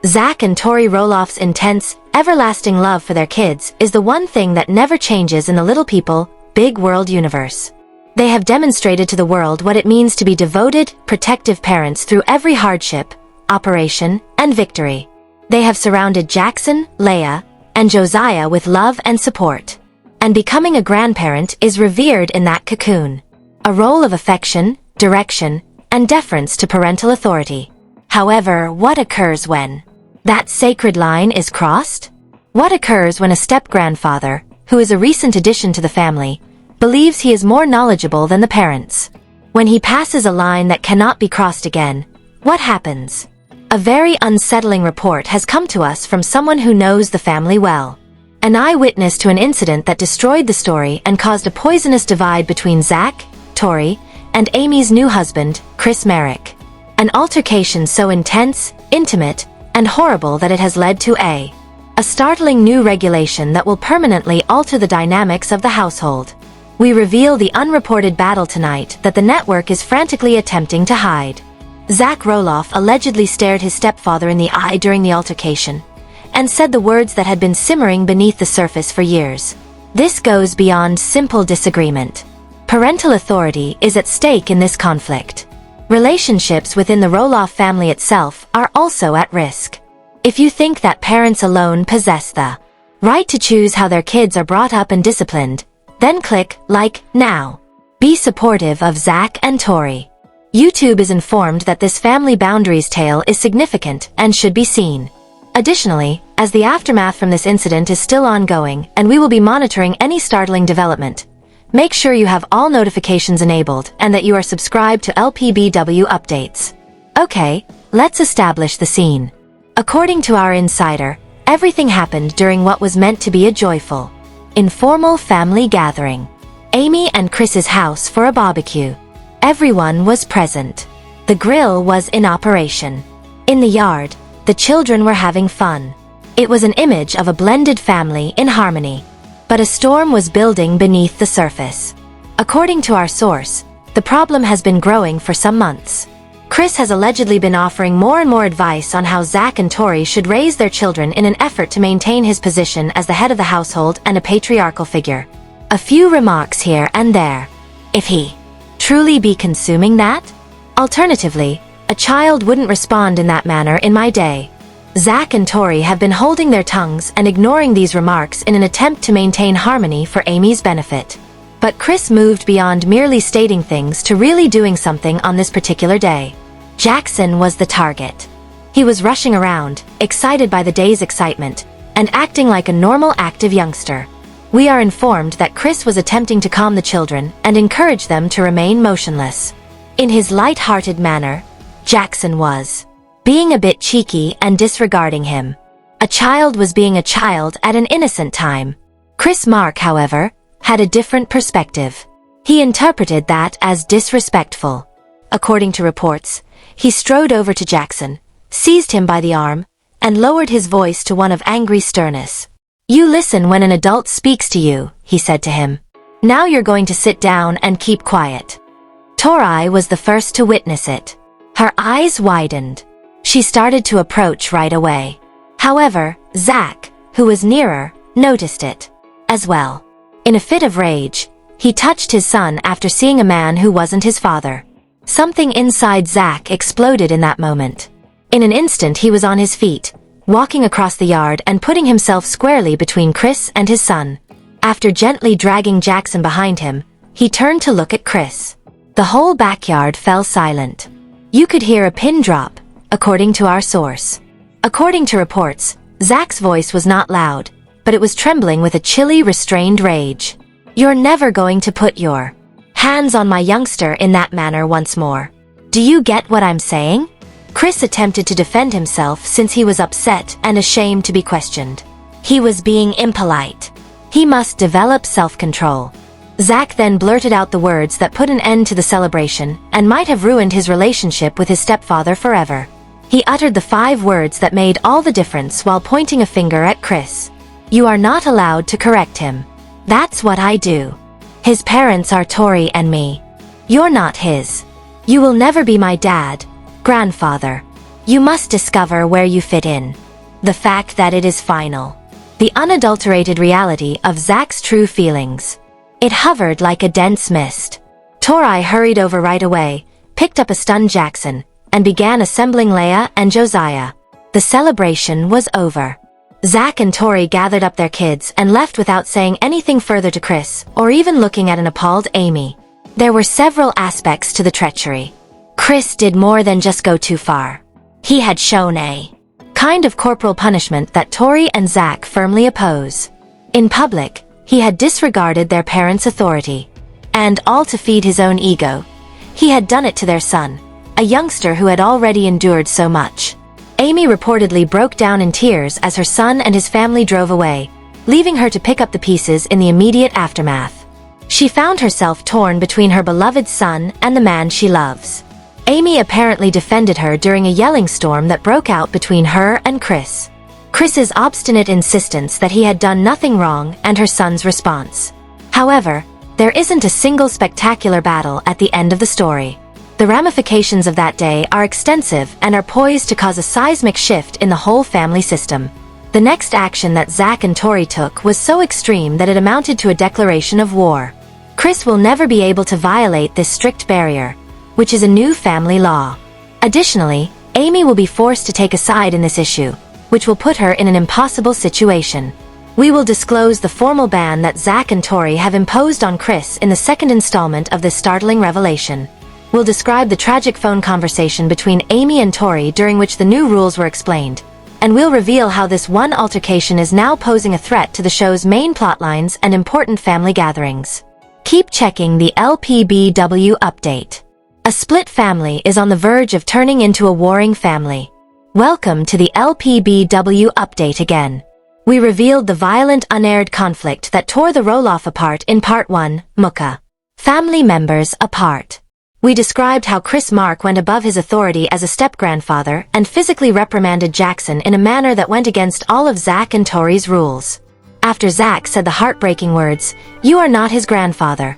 Zach and Tori Roloff's intense, everlasting love for their kids is the one thing that never changes in the Little People, Big World universe. They have demonstrated to the world what it means to be devoted, protective parents through every hardship, operation, and victory. They have surrounded Jackson, Leia, and Josiah with love and support. And becoming a grandparent is revered in that cocoon. A role of affection, direction, and deference to parental authority. However, what occurs when that sacred line is crossed? What occurs when a step-grandfather, who is a recent addition to the family, believes he is more knowledgeable than the parents? When he passes a line that cannot be crossed again, what happens? A very unsettling report has come to us from someone who knows the family well. An eyewitness to an incident that destroyed the story and caused a poisonous divide between Zach, Tori, and Amy's new husband, Chris Merrick. An altercation so intense, intimate, and horrible that it has led to a startling new regulation that will permanently alter the dynamics of the household. We reveal the unreported battle tonight that the network is frantically attempting to hide. Zach Roloff allegedly stared his stepfather in the eye during the altercation, and said the words that had been simmering beneath the surface for years. This goes beyond simple disagreement. Parental authority is at stake in this conflict. Relationships within the Roloff family itself are also at risk. If you think that parents alone possess the right to choose how their kids are brought up and disciplined, then click like now. Be supportive of Zach and Tori. YouTube is informed that this family boundaries tale is significant and should be seen. Additionally, as the aftermath from this incident is still ongoing and we will be monitoring any startling development, make sure you have all notifications enabled and that you are subscribed to LPBW updates. Okay, let's establish the scene. According to our insider, everything happened during what was meant to be a joyful, informal family gathering. Amy and Chris's house for a barbecue. Everyone was present. The grill was in operation. In the yard, the children were having fun. It was an image of a blended family in harmony. But a storm was building beneath the surface. According to our source, the problem has been growing for some months. Chris has allegedly been offering more and more advice on how Zach and Tori should raise their children in an effort to maintain his position as the head of the household and a patriarchal figure. A few remarks here and there. If he truly be consuming that? Alternatively, a child wouldn't respond in that manner in my day. Zach and Tori have been holding their tongues and ignoring these remarks in an attempt to maintain harmony for Amy's benefit. But Chris moved beyond merely stating things to really doing something on this particular day. Jackson was the target. He was rushing around, excited by the day's excitement, and acting like a normal active youngster. We are informed that Chris was attempting to calm the children and encourage them to remain motionless. In his light-hearted manner, Jackson was being a bit cheeky and disregarding him. A child was being a child at an innocent time. Chris Mark, however, had a different perspective. He interpreted that as disrespectful. According to reports, he strode over to Jackson, seized him by the arm, and lowered his voice to one of angry sternness. "You listen when an adult speaks to you," he said to him. "Now you're going to sit down and keep quiet." Tori was the first to witness it. Her eyes widened. She started to approach right away. However, Zach, who was nearer, noticed it as well. In a fit of rage, he touched his son after seeing a man who wasn't his father. Something inside Zach exploded in that moment. In an instant he was on his feet, walking across the yard and putting himself squarely between Chris and his son. After gently dragging Jackson behind him, he turned to look at Chris. The whole backyard fell silent. You could hear a pin drop, according to our source. According to reports, Zach's voice was not loud, but it was trembling with a chilly, restrained rage. "You're never going to put your hands on my youngster in that manner once more. Do you get what I'm saying?" Chris attempted to defend himself since he was upset and ashamed to be questioned. He was being impolite. He must develop self-control. Zach then blurted out the words that put an end to the celebration and might have ruined his relationship with his stepfather forever. He uttered the 5 words that made all the difference while pointing a finger at Chris. "You are not allowed to correct him. That's what I do. His parents are Tori and me. You're not his. You will never be my dad, grandfather, You must discover where you fit in. The fact that it is final. The unadulterated reality of Zach's true feelings. It hovered like a dense mist. Tori hurried over right away, picked up a stunned Jackson, and began assembling Leia and Josiah. The celebration was over. Zach and Tori gathered up their kids and left without saying anything further to Chris, or even looking at an appalled Amy. There were several aspects to the treachery. Chris did more than just go too far. He had shown a kind of corporal punishment that Tori and Zach firmly oppose. In public, he had disregarded their parents' authority. And all to feed his own ego. He had done it to their son, a youngster who had already endured so much. Amy reportedly broke down in tears as her son and his family drove away, leaving her to pick up the pieces in the immediate aftermath. She found herself torn between her beloved son and the man she loves. Amy apparently defended her during a yelling storm that broke out between her and Chris. Chris's obstinate insistence that he had done nothing wrong and her son's response. However, there isn't a single spectacular battle at the end of the story. The ramifications of that day are extensive and are poised to cause a seismic shift in the whole family system. The next action that Zach and Tori took was so extreme that it amounted to a declaration of war. Chris will never be able to violate this strict barrier, which is a new family law. Additionally, Amy will be forced to take a side in this issue, which will put her in an impossible situation. We will disclose the formal ban that Zach and Tori have imposed on Chris in the second installment of this startling revelation. We'll describe the tragic phone conversation between Amy and Tori during which the new rules were explained, and we'll reveal how this one altercation is now posing a threat to the show's main plotlines and important family gatherings. Keep checking the LPBW update. A split family is on the verge of turning into a warring family. Welcome to the LPBW update again. We revealed the violent unaired conflict that tore the Roloff apart in Part 1, Muka. Family members apart. We described how Chris Mark went above his authority as a step-grandfather and physically reprimanded Jackson in a manner that went against all of Zach and Tori's rules. After Zach said the heartbreaking words, "You are not his grandfather,"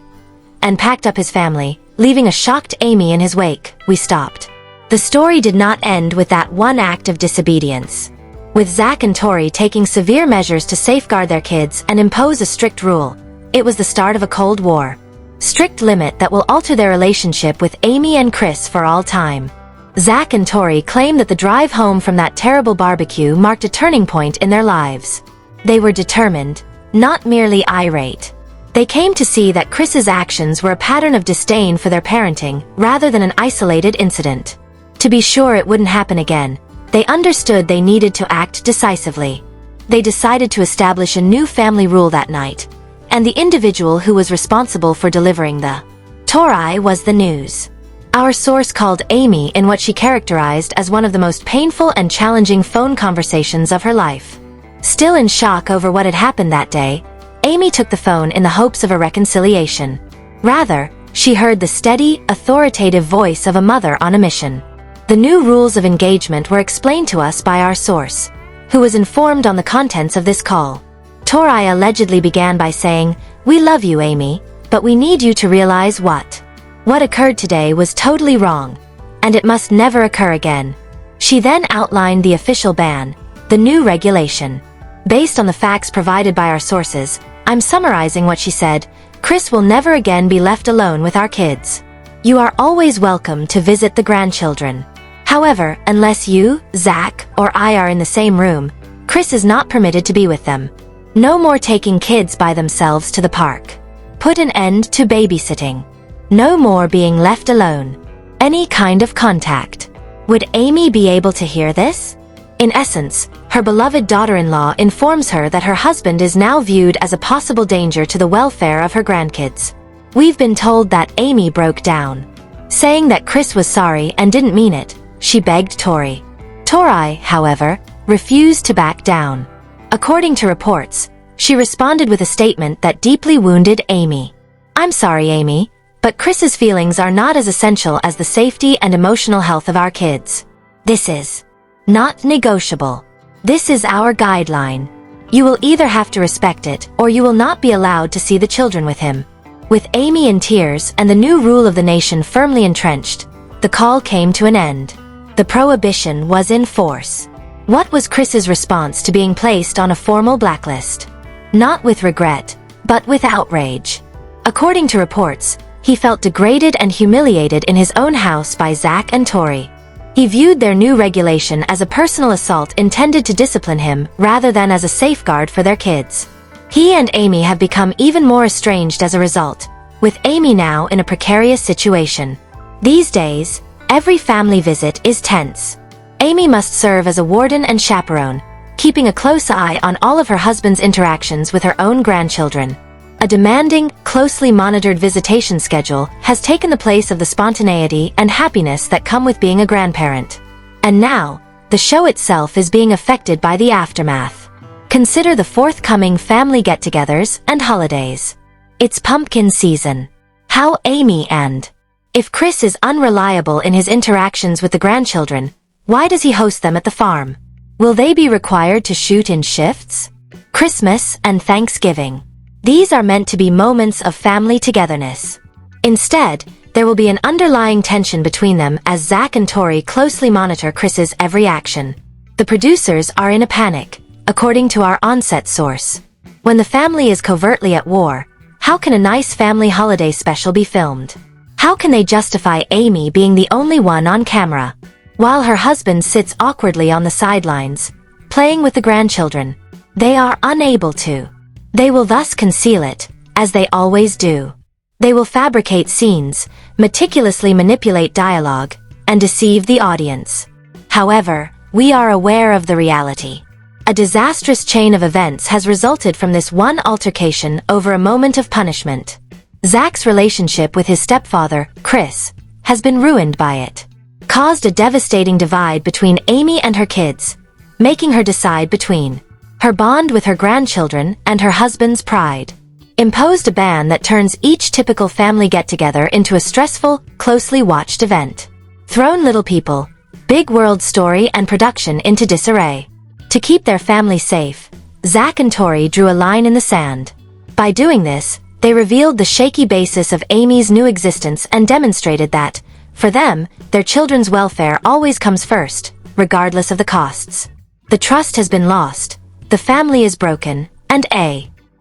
and packed up his family, leaving a shocked Amy in his wake, we stopped. The story did not end with that one act of disobedience. With Zach and Tori taking severe measures to safeguard their kids and impose a strict rule, it was the start of a Cold War. Strict limit that will alter their relationship with Amy and Chris for all time. Zach and Tori claim that the drive home from that terrible barbecue marked a turning point in their lives. They were determined, not merely irate. They came to see that Chris's actions were a pattern of disdain for their parenting, rather than an isolated incident. To be sure it wouldn't happen again, they understood they needed to act decisively. They decided to establish a new family rule that night, and the individual who was responsible for delivering the Tori was the news. Our source called Amy in what she characterized as one of the most painful and challenging phone conversations of her life. Still in shock over what had happened that day, Amy took the phone in the hopes of a reconciliation. Rather, she heard the steady, authoritative voice of a mother on a mission. The new rules of engagement were explained to us by our source, who was informed on the contents of this call. Tori allegedly began by saying, "We love you, Amy, but we need you to realize what occurred today was totally wrong, and it must never occur again." She then outlined the official ban, the new regulation. Based on the facts provided by our sources, I'm summarizing what she said. Chris will never again be left alone with our kids. You are always welcome to visit the grandchildren. However, unless you, Zach, or I are in the same room, Chris is not permitted to be with them. No more taking kids by themselves to the park. Put an end to babysitting. No more being left alone. Any kind of contact. Would Amy be able to hear this? In essence, her beloved daughter-in-law informs her that her husband is now viewed as a possible danger to the welfare of her grandkids. We've been told that Amy broke down. Saying that Chris was sorry and didn't mean it, she begged Tori. Tori, however, refused to back down. According to reports, she responded with a statement that deeply wounded Amy. "I'm sorry, Amy, but Chris's feelings are not as essential as the safety and emotional health of our kids. This is not negotiable. This is our guideline. You will either have to respect it or you will not be allowed to see the children with him." With Amy in tears and the new rule of the nation firmly entrenched, the call came to an end. The prohibition was in force. What was Chris's response to being placed on a formal blacklist? Not with regret, but with outrage. According to reports, he felt degraded and humiliated in his own house by Zach and Tori. He viewed their new regulation as a personal assault intended to discipline him rather than as a safeguard for their kids. He and Amy have become even more estranged as a result, with Amy now in a precarious situation. These days, every family visit is tense. Amy must serve as a warden and chaperone, keeping a close eye on all of her husband's interactions with her own grandchildren. A demanding, closely monitored visitation schedule has taken the place of the spontaneity and happiness that come with being a grandparent. And now, the show itself is being affected by the aftermath. Consider the forthcoming family get-togethers and holidays. It's pumpkin season. How Amy and if Chris is unreliable in his interactions with the grandchildren, why does he host them at the farm? Will they be required to shoot in shifts? Christmas and Thanksgiving. These are meant to be moments of family togetherness. Instead, there will be an underlying tension between them as Zach and Tori closely monitor Chris's every action. The producers are in a panic, according to our on-set source. When the family is covertly at war, how can a nice family holiday special be filmed? How can they justify Amy being the only one on camera, while her husband sits awkwardly on the sidelines, playing with the grandchildren? They are unable to. They will thus conceal it, as they always do. They will fabricate scenes, meticulously manipulate dialogue, and deceive the audience. However, we are aware of the reality. A disastrous chain of events has resulted from this one altercation over a moment of punishment. Zach's relationship with his stepfather, Chris, has been ruined by it. Caused a devastating divide between Amy and her kids, making her decide between her bond with her grandchildren and her husband's pride. Imposed a ban that turns each typical family get-together into a stressful, closely watched event. Thrown little people, big world story and production into disarray. To keep their family safe, Zach and Tori drew a line in the sand. By doing this, they revealed the shaky basis of Amy's new existence and demonstrated that, for them, their children's welfare always comes first, regardless of the costs. The trust has been lost, the family is broken, and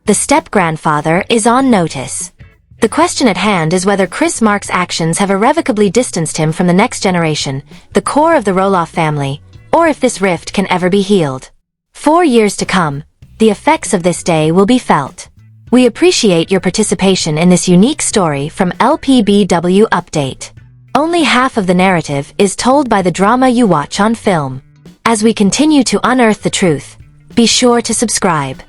the step-grandfather is on notice. The question at hand is whether Chris Mark's actions have irrevocably distanced him from the next generation, the core of the Roloff family, or if this rift can ever be healed. 4 years to come, the effects of this day will be felt. We appreciate your participation in this unique story from LPBW Update. Only half of the narrative is told by the drama you watch on film. As we continue to unearth the truth, be sure to subscribe.